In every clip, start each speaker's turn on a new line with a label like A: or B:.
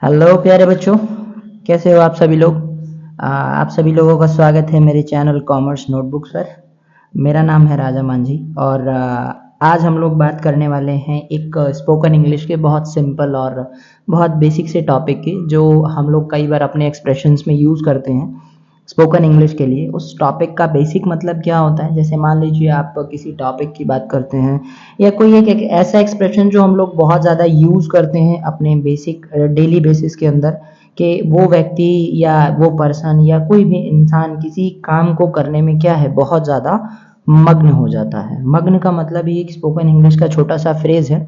A: Hello प्यारे बच्चों, कैसे हो आप सभी लोग। आप सभी लोगों का स्वागत है मेरे चैनल कॉमर्स नोटबुक्स पर। मेरा नाम है राजा मांझी और आज हम लोग बात करने वाले हैं एक स्पोकन इंग्लिश के बहुत सिंपल और बहुत बेसिक से टॉपिक की, जो हम लोग कई बार अपने एक्सप्रेशंस में यूज़ करते हैं स्पोकन इंग्लिश के लिए। उस टॉपिक का बेसिक मतलब क्या होता है, जैसे मान लीजिए आप किसी टॉपिक की बात करते हैं या कोई एक ऐसा एक्सप्रेशन जो हम लोग बहुत ज़्यादा यूज़ करते हैं अपने बेसिक डेली बेसिस के अंदर, कि वो व्यक्ति या वो पर्सन या कोई भी इंसान किसी काम को करने में क्या है, बहुत ज़्यादा मग्न हो जाता है। मग्न का मतलब ये एक स्पोकन इंग्लिश का छोटा सा फ्रेज है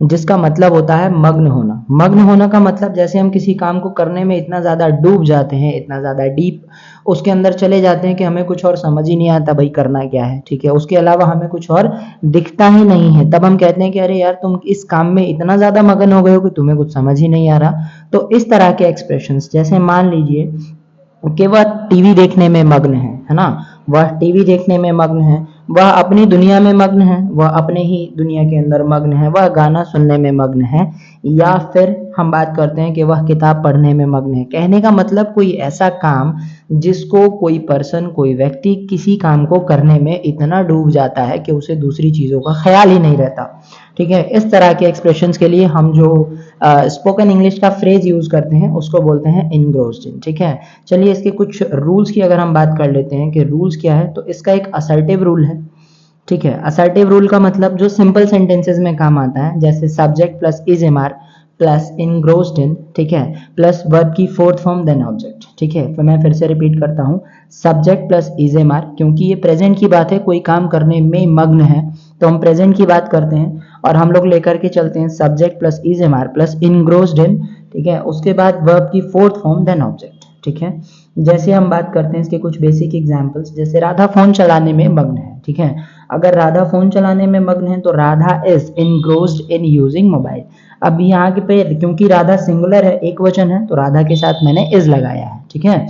A: जिसका मतलब होता है मग्न होना। मग्न होना का मतलब जैसे हम किसी काम को करने में इतना ज़्यादा डूब जाते हैं, इतना ज़्यादा डीप उसके अंदर चले जाते हैं कि हमें कुछ और समझ ही नहीं आता भाई करना क्या है, ठीक है। उसके अलावा हमें कुछ और दिखता ही नहीं है, तब हम कहते हैं कि अरे यार तुम इस काम में इतना ज़्यादा मगन हो गए हो कि तुम्हें कुछ समझ ही नहीं आ रहा। तो इस तरह के एक्सप्रेशंस, जैसे मान लीजिए कि वह टीवी देखने में मग्न है ना, वह टीवी देखने में मग्न है, वह अपनी दुनिया में मग्न है, वह अपने ही दुनिया के अंदर मग्न है, वह गाना सुनने में मग्न है, या फिर हम बात करते हैं कि वह किताब पढ़ने में मग्न है। कहने का मतलब कोई ऐसा काम जिसको कोई पर्सन, कोई व्यक्ति किसी काम को करने में इतना डूब जाता है कि उसे दूसरी चीज़ों का ख्याल ही नहीं रहता, ठीक है। इस तरह के एक्सप्रेशंस के लिए हम जो स्पोकन इंग्लिश का फ्रेज यूज करते हैं उसको बोलते हैं इनग्रोस्ड इन, ठीक है। चलिए इसके कुछ रूल्स की अगर हम बात कर लेते हैं कि रूल्स क्या है, तो इसका एक असर्टिव रूल है, ठीक है। असर्टिव रूल का मतलब जो सिंपल सेंटेंसेस में काम आता है, जैसे subject plus is am are plus engrossed in, ठीक है, प्लस वर्ब की फोर्थ फॉर्म देन ऑब्जेक्ट, ठीक है। तो मैं फिर से रिपीट करता हूँ, subject plus is am are, क्योंकि ये प्रेजेंट की बात है, कोई काम करने में मग्न है तो हम प्रेजेंट की बात करते हैं और हम लोग लेकर के चलते हैं subject plus is am are plus engrossed in, ठीक है। उसके बाद वर्ब की फोर्थ फॉर्म देन ऑब्जेक्ट, ठीक है। जैसे हम बात करते हैं इसके कुछ बेसिक एग्जांपल्स, जैसे राधा फोन चलाने में मग्न है, ठीक है। अगर राधा फोन चलाने में मग्न है तो Radha is इनग्रोस्ड in using mobile. अब यहाँ के पे क्योंकि राधा सिंगुलर है, एक वचन है, तो राधा के साथ मैंने इज लगाया है, ठीक है।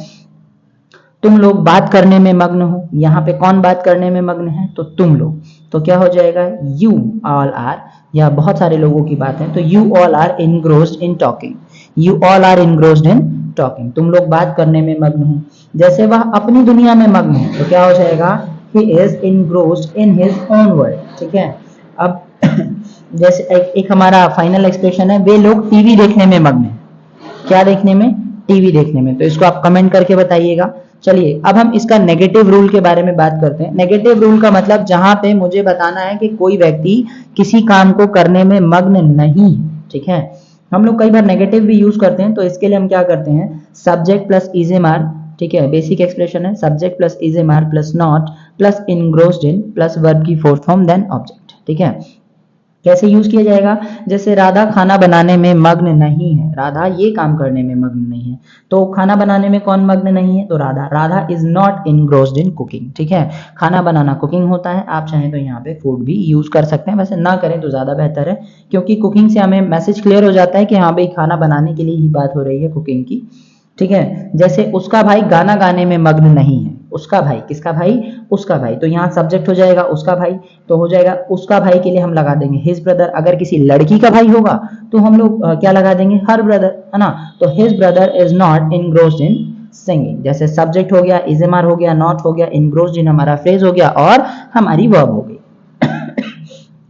A: तुम लोग बात करने में मग्न हो, यहाँ पे कौन बात करने में मग्न है, तो तुम लोग, तो क्या हो जाएगा, यू ऑल आर, या बहुत सारे लोगों की बात है तो you all are engrossed in talking, you all are engrossed in talking, तुम लोग बात करने में मग्न हो। जैसे वह अपनी दुनिया में मग्न है तो क्या हो जाएगा, he is इनग्रोस्ड in his own world, ठीक है। अब जैसे एक हमारा फाइनल एक्सप्रेशन है, वे लोग टीवी देखने में मग्न है। क्या देखने में, टीवी देखने में, तो इसको आप कमेंट करके बताइएगा। चलिए अब हम इसका नेगेटिव रूल के बारे में बात करते हैं। नेगेटिव रूल का मतलब जहां पे मुझे बताना है कि कोई व्यक्ति किसी काम को करने में मग्न नहीं है, ठीक है। हम लोग कई बार नेगेटिव भी यूज करते हैं, तो इसके लिए हम क्या करते हैं, subject plus is am are, ठीक है, बेसिक एक्सप्रेशन है, subject plus is am are plus not plus engrossed in plus verb की फोर्थ फॉर्म देन ऑब्जेक्ट, ठीक है। कैसे यूज किया जाएगा, जैसे राधा खाना बनाने में मग्न नहीं है, राधा ये काम करने में मग्न नहीं है, तो खाना बनाने में कौन मग्न नहीं है, तो Radha, Radha is not engrossed in cooking, ठीक है। खाना बनाना कुकिंग होता है, आप चाहें तो यहाँ पे फूड भी यूज कर सकते हैं, वैसे ना करें तो ज्यादा बेहतर है, क्योंकि कुकिंग से हमें मैसेज क्लियर हो जाता है कि हाँ भाई खाना बनाने के लिए ही बात हो रही है कुकिंग की, ठीक है। जैसे उसका भाई गाना गाने में मग्न नहीं है, उसका भाई, किसका भाई, उसका भाई, तो यहाँ सब्जेक्ट हो जाएगा उसका भाई, तो हो जाएगा उसका भाई के लिए हम लगा देंगे हिज ब्रदर। अगर किसी लड़की का भाई होगा तो हम लोग क्या लगा देंगे, हर ब्रदर, है ना। तो his brother is not engrossed in singing. जैसे सब्जेक्ट हो गया, इज एम आर हो गया, नॉट हो गया, इनग्रोस्ड इन हमारा फ्रेज हो गया और हमारी वर्ब हो गई।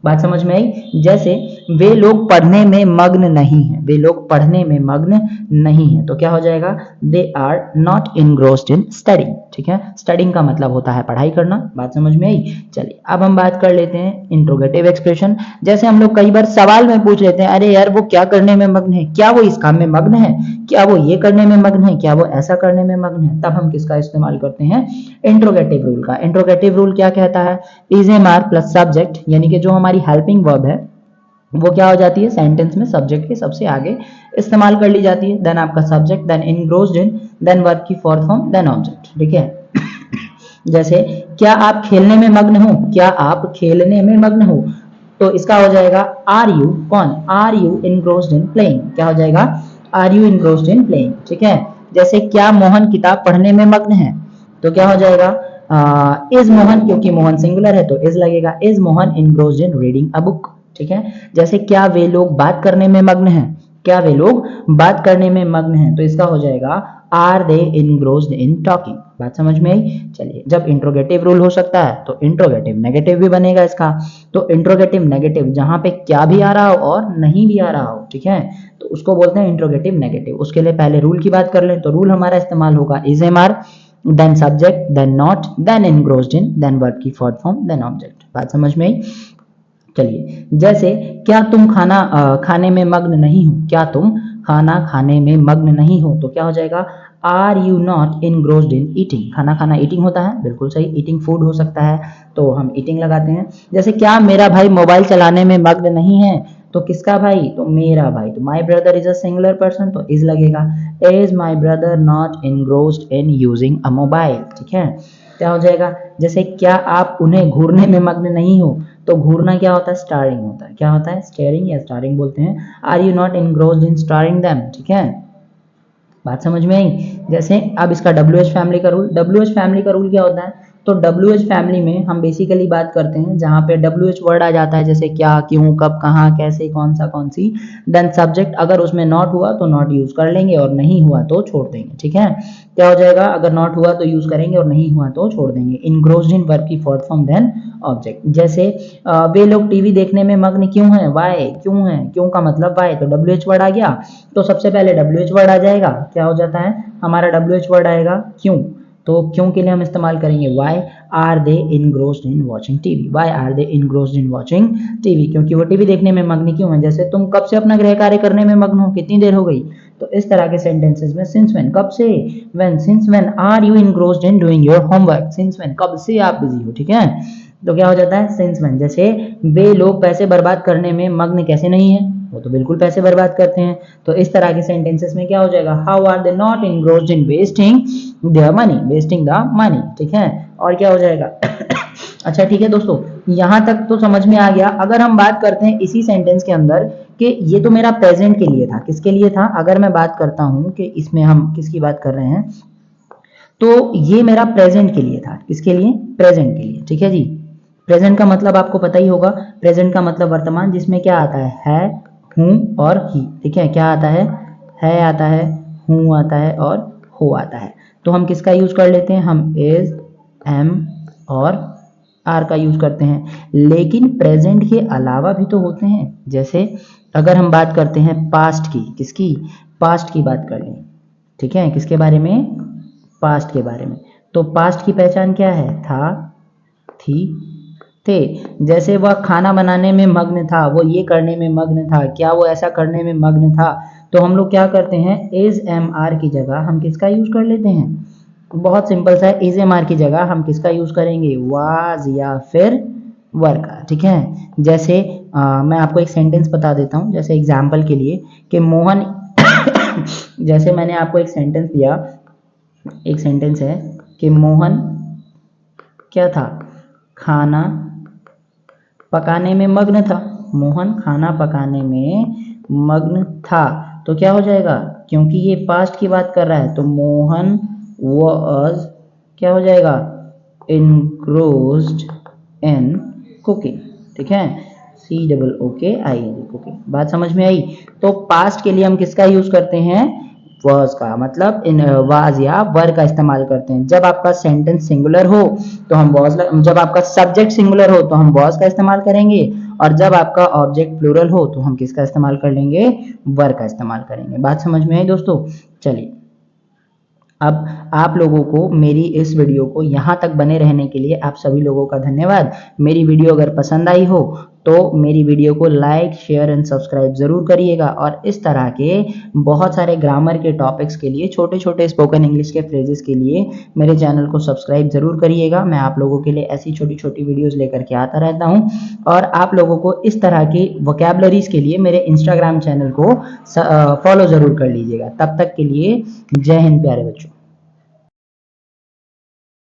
A: बात समझ में आई। जैसे वे लोग पढ़ने में मग्न नहीं है, वे लोग पढ़ने में मग्न नहीं है, तो क्या हो जाएगा, they are not engrossed in studying, ठीक है। स्टडिंग का मतलब होता है पढ़ाई करना। बात समझ में आई। चलिए अब हम बात कर लेते हैं इंट्रोगेटिव एक्सप्रेशन। जैसे हम लोग कई बार सवाल में पूछ लेते हैं, अरे यार वो क्या करने में मग्न है, क्या वो इस काम में मग्न है, क्या वो ये करने में मग्न है, क्या वो ऐसा करने में मग्न है, तब हम किसका इस्तेमाल करते हैं, इंट्रोगेटिव रूल का। इंट्रोगेटिव रूल क्या कहता है, is am are plus subject, यानी कि जो हमारी हेल्पिंग वर्ब है वो क्या हो जाती है, सेंटेंस में सब्जेक्ट के सबसे आगे इस्तेमाल कर ली जाती है, देन आपका subject, then engrossed in, then verb की फोर्थ फॉर्म, देन ऑब्जेक्ट, ठीक है। जैसे क्या आप खेलने में मग्न हो, क्या आप खेलने में मग्न हो, तो इसका हो जाएगा आर यू, कौन, are you engrossed in playing, क्या हो जाएगा, are you engrossed in playing, ठीक है। जैसे क्या मोहन किताब पढ़ने में मग्न है, तो क्या हो जाएगा, इज मोहन, क्योंकि मोहन सिंगुलर है तो इज लगेगा, is Mohan इनग्रोस्ड in reading a book, ठीक है। जैसे क्या वे लोग बात करने में मग्न हैं, क्या वे लोग बात करने में मग्न हैं, तो इसका हो जाएगा are they engrossed in talking. बात समझ में आई। चलिए, जब इंट्रोगेटिव रूल हो सकता है तो इंट्रोगेटिव नेगेटिव भी बनेगा इसका। तो इंट्रोगेटिव नेगेटिव जहां पे क्या भी आ रहा हो और नहीं भी आ रहा हो, ठीक है, तो उसको बोलते हैं इंट्रोगेटिव नेगेटिव। उसके लिए पहले रूल की बात कर लें तो रूल हमारा इस्तेमाल होगा is am are, then subject, then not, then engrossed in, then verb की फोर्थ फॉर्म, देन ऑब्जेक्ट। बात समझ में आई। चलिए, जैसे क्या तुम खाना खाने में मग्न नहीं हो, क्या तुम खाना खाने में मग्न नहीं हो, तो क्या हो जाएगा are you not engrossed in eating. खाना खाना ईटिंग होता है, बिल्कुल सही, ईटिंग फूड हो सकता है, तो हम ईटिंग लगाते हैं। जैसे क्या मेरा भाई मोबाइल चलाने में मग्न नहीं है, तो किसका भाई, तो मेरा भाई, तो my brother is a singular person, तो इज लगेगा। Is my brother not engrossed in using a mobile, ठीक है। क्या हो जाएगा, जैसे क्या आप उन्हें घूरने में मग्न नहीं हो, तो घूरना क्या होता है, स्टारिंग होता है। क्या होता है, स्टेयरिंग या स्टारिंग बोलते हैं। Are you not engrossed in staring them, ठीक है। बात समझ में आई। जैसे अब इसका WH फैमिली का रूल, WH फैमिली का रूल क्या होता है, तो WH फैमिली में हम बेसिकली बात करते हैं जहां पे WH वर्ड आ जाता है, जैसे क्या, क्यों, कब, कहाँ, कैसे, कौन सा, कौन सी, देन सब्जेक्ट। अगर उसमें नॉट हुआ तो नॉट यूज कर लेंगे और नहीं हुआ तो छोड़ देंगे, ठीक है। क्या हो जाएगा, अगर नॉट हुआ तो यूज करेंगे और नहीं हुआ तो छोड़ देंगे। इनग्रोस्ड इन वर्ब की फोर्थ फॉर्म, देन ऑब्जेक्ट। जैसे वे लोग टीवी देखने में मग्न क्यों हैं, वाई, क्यों है, क्यों का मतलब वाई, तो WH वर्ड आ गया, तो सबसे पहले WH वर्ड आ जाएगा। क्या हो जाता है हमारा, WH वर्ड आएगा क्यों, तो क्यों के लिए हम इस्तेमाल करेंगे why are they engrossed in watching TV, why are they engrossed in watching TV, क्योंकि वो टीवी देखने में मग्न क्यों है। जैसे तुम कब से अपना गृह कार्य करने में मग्न हो, कितनी देर हो गई, तो इस तरह के सेंटेंसेस में सिंस व्हेन, कब से, when, since when are you engrossed in doing your homework, since when कब से आप बिजी हो, ठीक है। तो क्या हो जाता है सिंस व्हेन। जैसे वे लोग पैसे बर्बाद करने में मग्न कैसे नहीं है, वो तो बिल्कुल पैसे बर्बाद करते हैं। तो इस तरह के सेंटेंसेस में क्या हो जाएगा, how are they not engrossed in wasting their money, wasting the money, ठीक है। और क्या हो जाएगा अच्छा ठीक है दोस्तों, यहां तक तो समझ में आ गया। अगर हम बात करते हैं इसी सेंटेंस के अंदर कि ये तो मेरा प्रेजेंट के लिए था, किसके लिए था, अगर मैं बात करता हूं कि इसमें हम किसकी बात कर रहे हैं, तो ये मेरा प्रेजेंट के लिए था, किसके लिए, प्रेजेंट के लिए, ठीक है जी। प्रेजेंट का मतलब आपको पता ही होगा, प्रेजेंट का मतलब वर्तमान, जिसमें क्या आता है, हूं और ही, ठीक है। क्या आता है आता है, हूं आता है और हो आता है। तो हम किसका यूज कर लेते हैं, हम इज, एम और आर का यूज करते हैं। लेकिन प्रेजेंट के अलावा भी तो होते हैं, जैसे अगर हम बात करते हैं पास्ट की, किसकी, पास्ट की बात कर लें, ठीक है, किसके बारे में, पास्ट के बारे में। तो पास्ट की पहचान क्या है, था, थी, थे। जैसे वह खाना बनाने में मग्न था, वो ये करने में मग्न था, क्या वो ऐसा करने में मग्न था, तो हम लोग क्या करते हैं, इज एम आर की जगह हम किसका यूज कर लेते हैं, बहुत सिंपल सा है, इज एम आर की जगह हम किसका यूज करेंगे, वाज या फिर वर का, ठीक है। जैसे मैं आपको एक सेंटेंस बता देता हूँ, जैसे एग्जाम्पल के लिए कि मोहन जैसे मैंने आपको एक सेंटेंस दिया, एक सेंटेंस है कि मोहन क्या था, खाना पकाने में मग्न था, मोहन खाना पकाने में मग्न था। तो क्या हो जाएगा, क्योंकि ये पास्ट की बात कर रहा है, तो मोहन वाज, क्या हो जाएगा, engrossed in कुकिंग, ठीक है, COOKING, कुकिंग। बात समझ में आई। तो पास्ट के लिए हम किसका यूज करते हैं, was का, मतलब इन was या वर का इस्तेमाल करते हैं। जब आपका सेंटेंस सिंगुलर हो तो हम was, जब आपका सब्जेक्ट सिंगुलर हो तो हम was का इस्तेमाल करेंगे, और जब आपका ऑब्जेक्ट प्लूरल हो तो हम किसका इस्तेमाल कर लेंगे, वर का इस्तेमाल करेंगे। बात समझ में आई दोस्तों। चलिए, अब आप लोगों को मेरी इस वीडियो को यहाँ तक बने रहने के लिए आप सभी लोगों का धन्यवाद। मेरी वीडियो अगर पसंद आई हो तो मेरी वीडियो को लाइक, शेयर एंड सब्सक्राइब ज़रूर करिएगा, और इस तरह के बहुत सारे ग्रामर के टॉपिक्स के लिए, छोटे छोटे स्पोकन इंग्लिश के फ्रेजेस के लिए मेरे चैनल को सब्सक्राइब ज़रूर करिएगा। मैं आप लोगों के लिए ऐसी छोटी छोटी वीडियोस लेकर के आता रहता हूँ, और आप लोगों को इस तरह की वोकैबुलरीज के लिए मेरे इंस्टाग्राम चैनल को फॉलो ज़रूर कर लीजिएगा। तब तक के लिए जय हिंद प्यारे बच्चों।